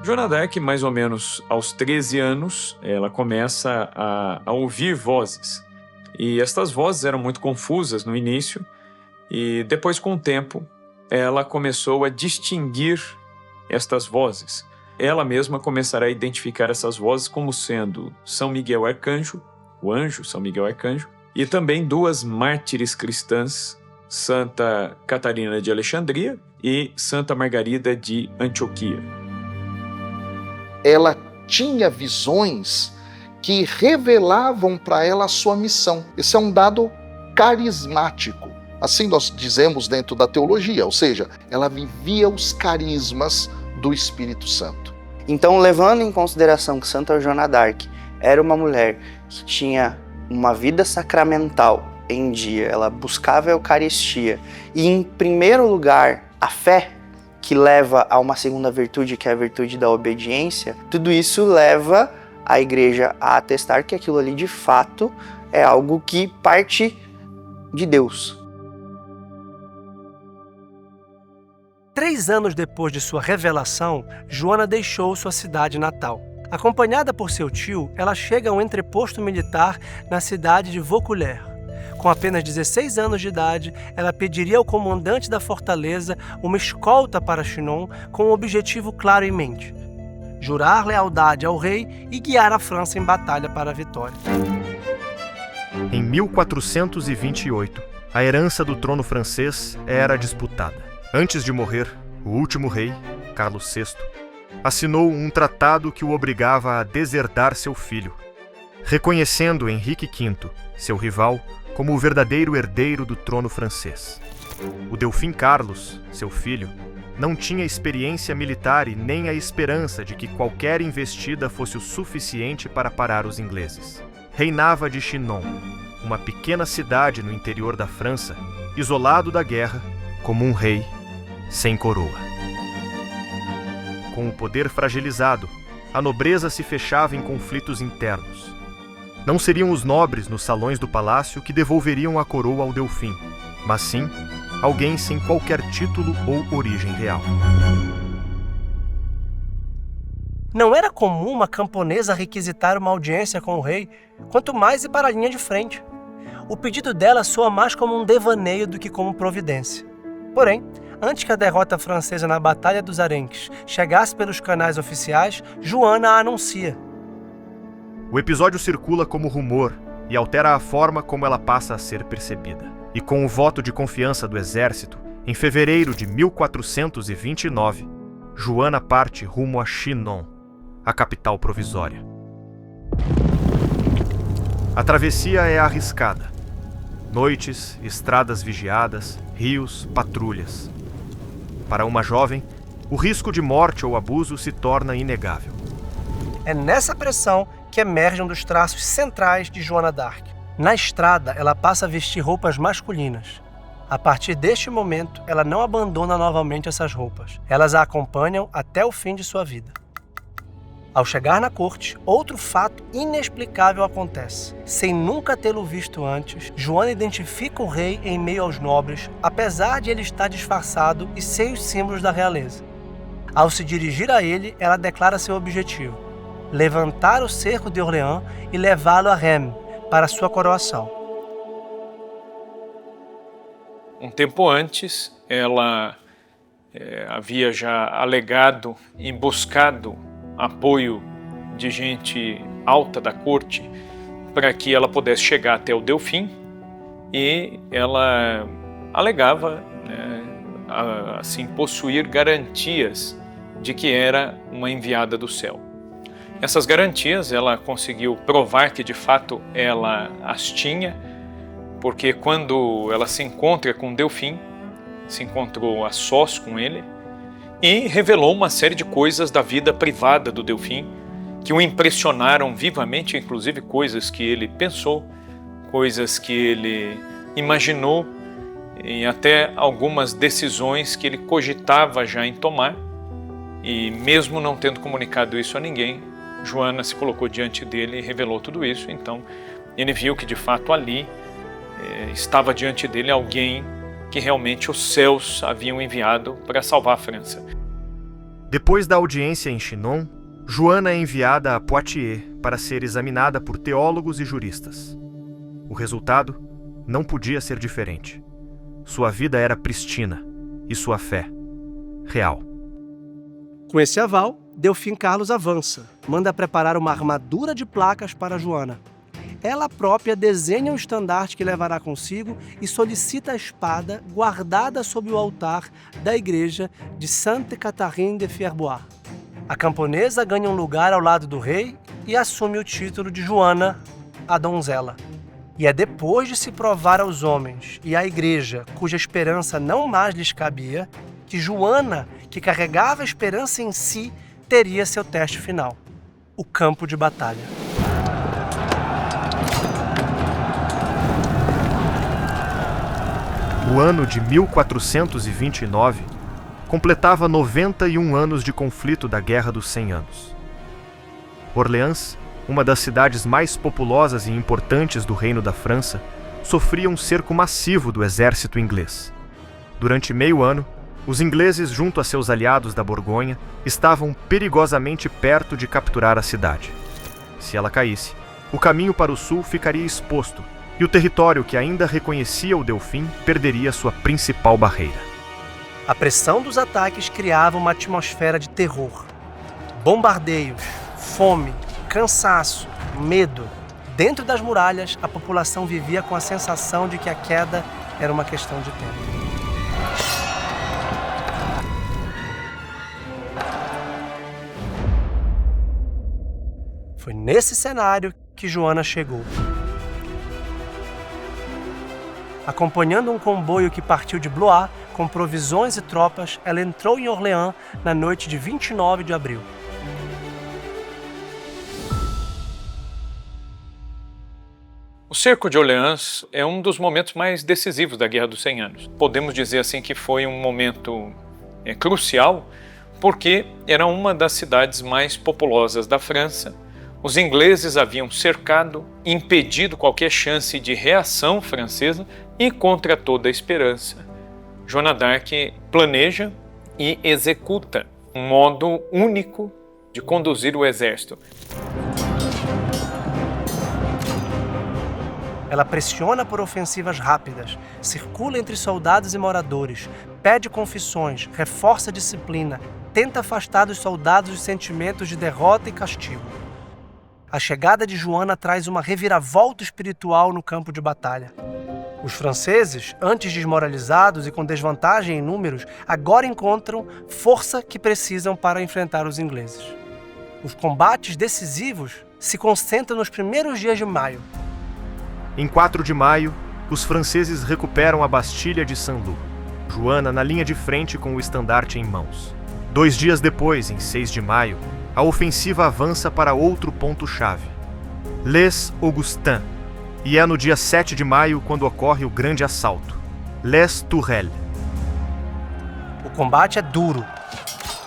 Joana d'Arc, mais ou menos aos 13 anos, ela começa a ouvir vozes. E estas vozes eram muito confusas no início, e depois, com o tempo, ela começou a distinguir estas vozes. Ela mesma começará a identificar essas vozes como sendo São Miguel Arcanjo, o anjo São Miguel Arcanjo, e também duas mártires cristãs, Santa Catarina de Alexandria e Santa Margarida de Antioquia. Ela tinha visões que revelavam para ela a sua missão. Esse é um dado carismático. Assim nós dizemos dentro da teologia, ou seja, ela vivia os carismas do Espírito Santo. Então, levando em consideração que Santa Joana d'Arc era uma mulher que tinha uma vida sacramental em dia, ela buscava a Eucaristia e, em primeiro lugar, a fé, que leva a uma segunda virtude, que é a virtude da obediência, tudo isso leva a igreja a atestar que aquilo ali de fato é algo que parte de Deus. 3 anos depois de sua revelação, Joana deixou sua cidade natal. Acompanhada por seu tio, ela chega a um entreposto militar na cidade de Vaucouleurs. Com apenas 16 anos de idade, ela pediria ao comandante da fortaleza uma escolta para Chinon com um objetivo claro em mente: jurar lealdade ao rei e guiar a França em batalha para a vitória. Em 1428, a herança do trono francês era disputada. Antes de morrer, o último rei, Carlos VI, assinou um tratado que o obrigava a deserdar seu filho, reconhecendo Henrique V, seu rival, como o verdadeiro herdeiro do trono francês. O Delfim Carlos, seu filho, não tinha experiência militar e nem a esperança de que qualquer investida fosse o suficiente para parar os ingleses. Reinava de Chinon, uma pequena cidade no interior da França, isolado da guerra, como um rei sem coroa. Com o poder fragilizado, a nobreza se fechava em conflitos internos. Não seriam os nobres nos salões do palácio que devolveriam a coroa ao Delfim, mas sim alguém sem qualquer título ou origem real. Não era comum uma camponesa requisitar uma audiência com o rei, quanto mais ir para a linha de frente. O pedido dela soa mais como um devaneio do que como providência. Porém, antes que a derrota francesa na Batalha dos Arenques chegasse pelos canais oficiais, Joana a anuncia. O episódio circula como rumor e altera a forma como ela passa a ser percebida. E com o voto de confiança do exército, em fevereiro de 1429, Joana parte rumo a Chinon, a capital provisória. A travessia é arriscada. Noites, estradas vigiadas, rios, patrulhas. Para uma jovem, o risco de morte ou abuso se torna inegável. É nessa pressão que emerge um dos traços centrais de Joana d'Arc. Na estrada, ela passa a vestir roupas masculinas. A partir deste momento, ela não abandona novamente essas roupas. Elas a acompanham até o fim de sua vida. Ao chegar na corte, outro fato inexplicável acontece. Sem nunca tê-lo visto antes, Joana identifica o rei em meio aos nobres, apesar de ele estar disfarçado e sem os símbolos da realeza. Ao se dirigir a ele, ela declara seu objetivo: levantar o cerco de Orleans e levá-lo a Reims para sua coroação. Um tempo antes, ela havia já alegado e buscado apoio de gente alta da corte para que ela pudesse chegar até o Delfim, e ela alegava assim, possuir garantias de que era uma enviada do céu. Essas garantias ela conseguiu provar que de fato ela as tinha, porque quando ela se encontra com Delfim, se encontrou a sós com ele e revelou uma série de coisas da vida privada do Delfim que o impressionaram vivamente, inclusive coisas que ele pensou, coisas que ele imaginou e até algumas decisões que ele cogitava já em tomar. E mesmo não tendo comunicado isso a ninguém, Joana se colocou diante dele e revelou tudo isso. Então ele viu que de fato ali estava diante dele alguém que realmente os céus haviam enviado para salvar a França. Depois da audiência em Chinon, Joana é enviada a Poitiers para ser examinada por teólogos e juristas. O resultado não podia ser diferente. Sua vida era prístina e sua fé real. Com esse aval, Delfim Carlos avança, manda preparar uma armadura de placas para Joana. Ela própria desenha o estandarte que levará consigo e solicita a espada guardada sob o altar da igreja de Sainte Catherine de Fierbois. A camponesa ganha um lugar ao lado do rei e assume o título de Joana, a donzela. E é depois de se provar aos homens e à igreja, cuja esperança não mais lhes cabia, que Joana, que carregava a esperança em si, teria seu teste final: o campo de batalha. O ano de 1429 completava 91 anos de conflito da Guerra dos 100 Anos. Orleans, uma das cidades mais populosas e importantes do Reino da França, sofria um cerco massivo do exército inglês. Durante meio ano, os ingleses, junto a seus aliados da Borgonha, estavam perigosamente perto de capturar a cidade. Se ela caísse, o caminho para o sul ficaria exposto e o território que ainda reconhecia o Delfim perderia sua principal barreira. A pressão dos ataques criava uma atmosfera de terror. Bombardeios, fome, cansaço, medo. Dentro das muralhas, a população vivia com a sensação de que a queda era uma questão de tempo. Foi nesse cenário que Joana chegou. Acompanhando um comboio que partiu de Blois com provisões e tropas, ela entrou em Orleans na noite de 29 de abril. O cerco de Orleans é um dos momentos mais decisivos da Guerra dos 100 Anos. Podemos dizer assim que foi um momento crucial, porque era uma das cidades mais populosas da França. Os ingleses haviam cercado, impedido qualquer chance de reação francesa e, contra toda a esperança, Joana d'Arc planeja e executa um modo único de conduzir o exército. Ela pressiona por ofensivas rápidas, circula entre soldados e moradores, pede confissões, reforça a disciplina, tenta afastar dos soldados os sentimentos de derrota e castigo. A chegada de Joana traz uma reviravolta espiritual no campo de batalha. Os franceses, antes desmoralizados e com desvantagem em números, agora encontram força que precisam para enfrentar os ingleses. Os combates decisivos se concentram nos primeiros dias de maio. Em 4 de maio, os franceses recuperam a Bastilha de Saint-Lô, Joana na linha de frente com o estandarte em mãos. 2 dias depois, em 6 de maio, a ofensiva avança para outro ponto-chave, Les Augustins, e é no dia 7 de maio quando ocorre o grande assalto, Les Tourelles. O combate é duro.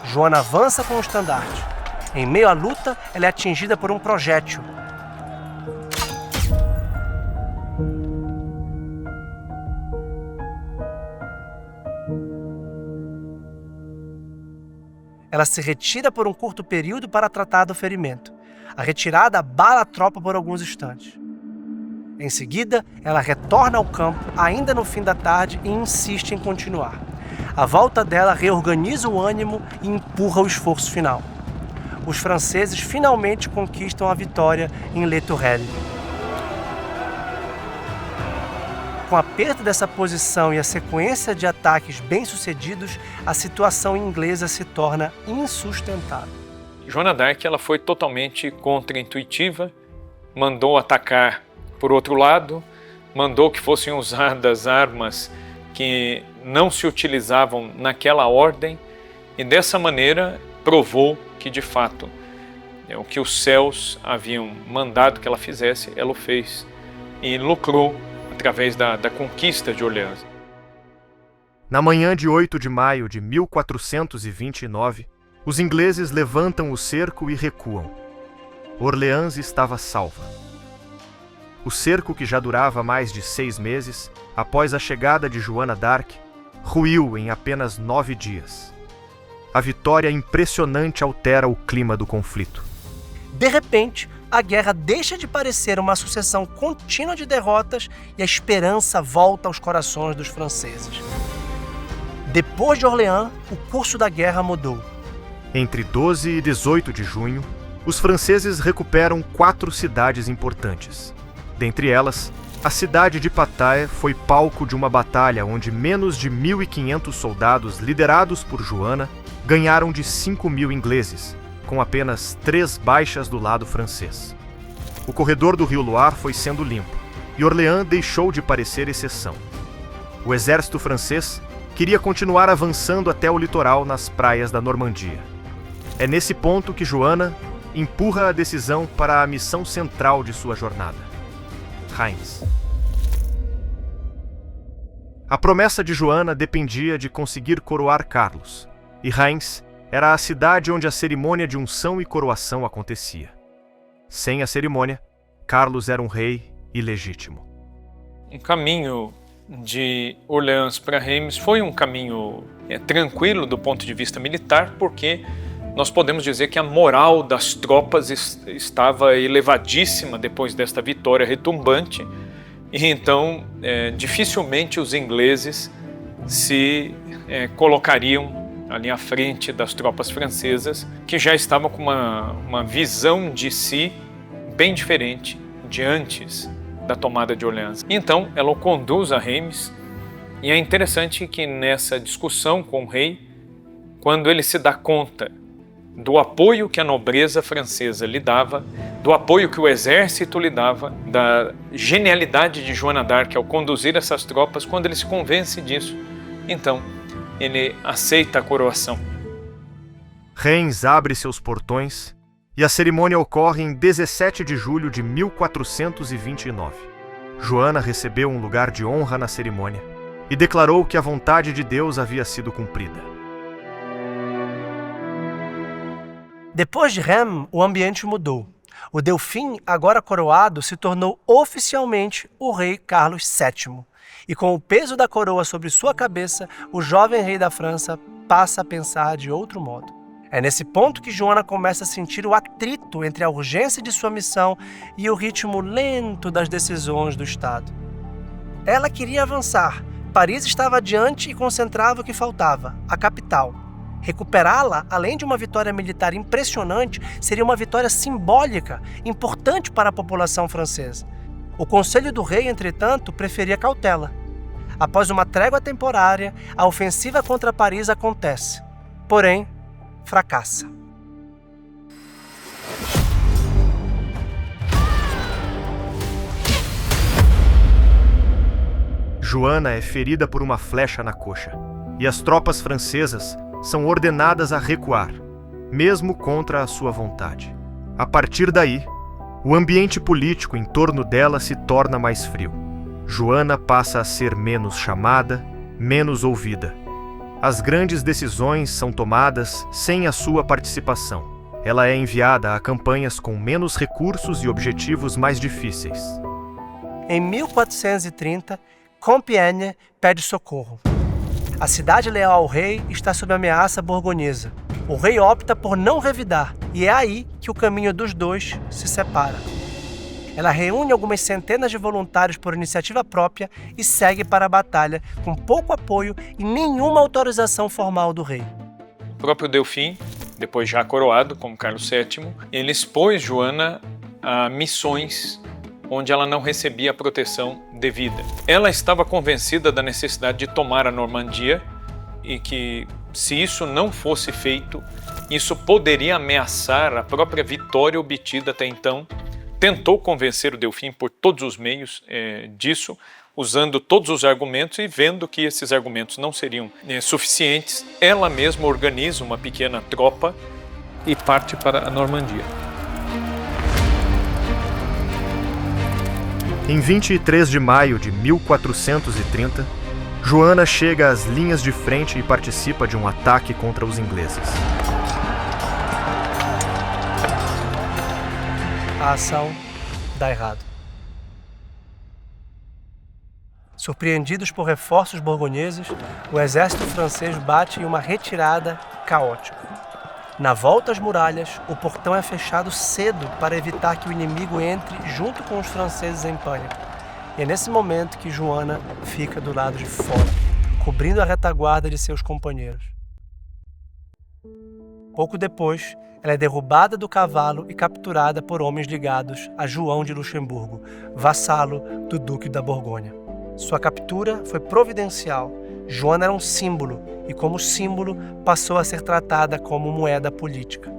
Joana avança com o estandarte. Em meio à luta, ela é atingida por um projétil. Ela se retira por um curto período para tratar do ferimento. A retirada abala a tropa por alguns instantes. Em seguida, ela retorna ao campo, ainda no fim da tarde, e insiste em continuar. A volta dela reorganiza o ânimo e empurra o esforço final. Os franceses finalmente conquistam a vitória em Les Tourelles. Com a perda dessa posição e a sequência de ataques bem-sucedidos, a situação inglesa se torna insustentável. Joana d'Arc ela foi totalmente contra-intuitiva, mandou atacar por outro lado, mandou que fossem usadas armas que não se utilizavam naquela ordem e dessa maneira provou que de fato o que os céus haviam mandado que ela fizesse, ela o fez e lucrou através da conquista de Orleans. Na manhã de 8 de maio de 1429, os ingleses levantam o cerco e recuam. Orleans estava salva. O cerco, que já durava mais de 6 meses, após a chegada de Joana d'Arc, ruiu em apenas 9 dias. a vitória impressionante altera o clima do conflito. De repente, a guerra deixa de parecer uma sucessão contínua de derrotas e a esperança volta aos corações dos franceses. Depois de Orleans, o curso da guerra mudou. Entre 12 e 18 de junho, os franceses recuperam 4 cidades importantes. Dentre elas, a cidade de Patay foi palco de uma batalha onde menos de 1.500 soldados liderados por Joana ganharam de 5.000 ingleses, com apenas 3 baixas do lado francês. O corredor do rio Loire foi sendo limpo, e Orleans deixou de parecer exceção. O exército francês queria continuar avançando até o litoral nas praias da Normandia. É nesse ponto que Joana empurra a decisão para a missão central de sua jornada: Reims. A promessa de Joana dependia de conseguir coroar Carlos, e Reims era a cidade onde a cerimônia de unção e coroação acontecia. Sem a cerimônia, Carlos era um rei ilegítimo. Um caminho de Orleans para Reims foi um caminho tranquilo do ponto de vista militar, porque nós podemos dizer que a moral das tropas estava elevadíssima depois desta vitória retumbante, e então dificilmente os ingleses se colocariam ali à frente das tropas francesas, que já estavam com uma visão de si bem diferente de antes da tomada de Orleans. Então ela o conduz a Reims, e é interessante que nessa discussão com o rei, quando ele se dá conta do apoio que a nobreza francesa lhe dava, do apoio que o exército lhe dava, da genialidade de Joana d'Arc ao conduzir essas tropas, quando ele se convence disso, então ele aceita a coroação. Reims abre seus portões e a cerimônia ocorre em 17 de julho de 1429. Joana recebeu um lugar de honra na cerimônia e declarou que a vontade de Deus havia sido cumprida. Depois de Reims, o ambiente mudou. O Delfim, agora coroado, se tornou oficialmente o rei Carlos VII. E com o peso da coroa sobre sua cabeça, o jovem rei da França passa a pensar de outro modo. É nesse ponto que Joana começa a sentir o atrito entre a urgência de sua missão e o ritmo lento das decisões do Estado. Ela queria avançar. Paris estava adiante e concentrava o que faltava, a capital. Recuperá-la, além de uma vitória militar impressionante, seria uma vitória simbólica, importante para a população francesa. O conselho do rei, entretanto, preferia cautela. Após uma trégua temporária, a ofensiva contra Paris acontece. Porém, fracassa. Joana é ferida por uma flecha na coxa, e as tropas francesas são ordenadas a recuar, mesmo contra a sua vontade. A partir daí, o ambiente político em torno dela se torna mais frio. Joana passa a ser menos chamada, menos ouvida. As grandes decisões são tomadas sem a sua participação. Ela é enviada a campanhas com menos recursos e objetivos mais difíceis. Em 1430, Compiègne pede socorro. A cidade leal ao rei está sob ameaça borgonhesa. O rei opta por não revidar, e é aí que o caminho dos dois se separa. Ela reúne algumas centenas de voluntários por iniciativa própria e segue para a batalha, com pouco apoio e nenhuma autorização formal do rei. O próprio Delfim, depois já coroado como Carlos VII, ele expôs Joana a missões onde ela não recebia a proteção devida. Ela estava convencida da necessidade de tomar a Normandia e que, se isso não fosse feito, isso poderia ameaçar a própria vitória obtida até então. Tentou convencer o Delfim por todos os meios disso, usando todos os argumentos, e vendo que esses argumentos não seriam suficientes, ela mesma organiza uma pequena tropa e parte para a Normandia. Em 23 de maio de 1430, Joana chega às linhas de frente e participa de um ataque contra os ingleses. A ação dá errado. Surpreendidos por reforços borgonheses, o exército francês bate em uma retirada caótica. Na volta às muralhas, o portão é fechado cedo para evitar que o inimigo entre junto com os franceses em pânico. E é nesse momento que Joana fica do lado de fora, cobrindo a retaguarda de seus companheiros. Pouco depois, ela é derrubada do cavalo e capturada por homens ligados a João de Luxemburgo, vassalo do Duque da Borgonha. Sua captura foi providencial. Joana era um símbolo e, como símbolo, passou a ser tratada como moeda política.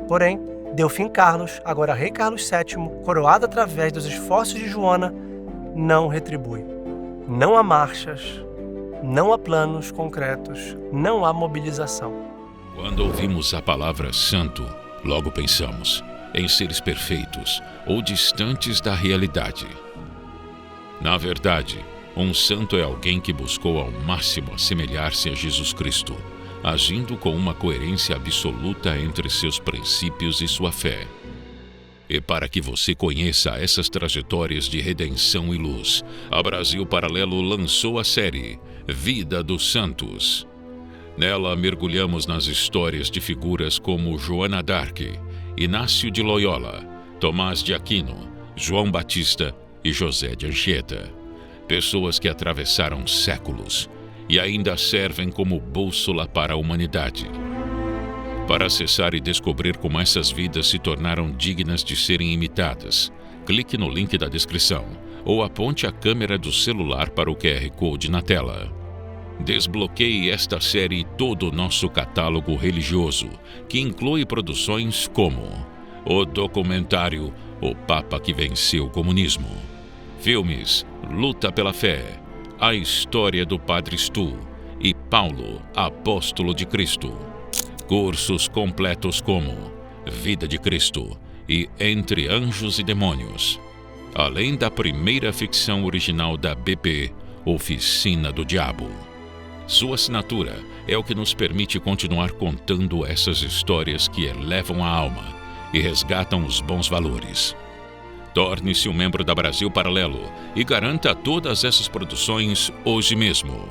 Porém, Delfim Carlos, agora rei Carlos VII, coroado através dos esforços de Joana, não retribui. Não há marchas, não há planos concretos, não há mobilização. Quando ouvimos a palavra santo, logo pensamos em seres perfeitos ou distantes da realidade. Na verdade, um santo é alguém que buscou ao máximo assemelhar-se a Jesus Cristo, agindo com uma coerência absoluta entre seus princípios e sua fé. E para que você conheça essas trajetórias de redenção e luz, a Brasil Paralelo lançou a série Vida dos Santos. Nela mergulhamos nas histórias de figuras como Joana d'Arc, Inácio de Loyola, Tomás de Aquino, João Batista e José de Anchieta. Pessoas que atravessaram séculos e ainda servem como bússola para a humanidade. Para acessar e descobrir como essas vidas se tornaram dignas de serem imitadas, clique no link da descrição ou aponte a câmera do celular para o QR Code na tela. Desbloqueie esta série e todo o nosso catálogo religioso, que inclui produções como o documentário O Papa que Venceu o Comunismo, filmes Luta pela Fé, A História do Padre Stu e Paulo, Apóstolo de Cristo. Cursos completos como Vida de Cristo e Entre Anjos e Demônios. Além da primeira ficção original da BP, Oficina do Diabo. Sua assinatura é o que nos permite continuar contando essas histórias que elevam a alma e resgatam os bons valores. Torne-se um membro da Brasil Paralelo e garanta todas essas produções hoje mesmo.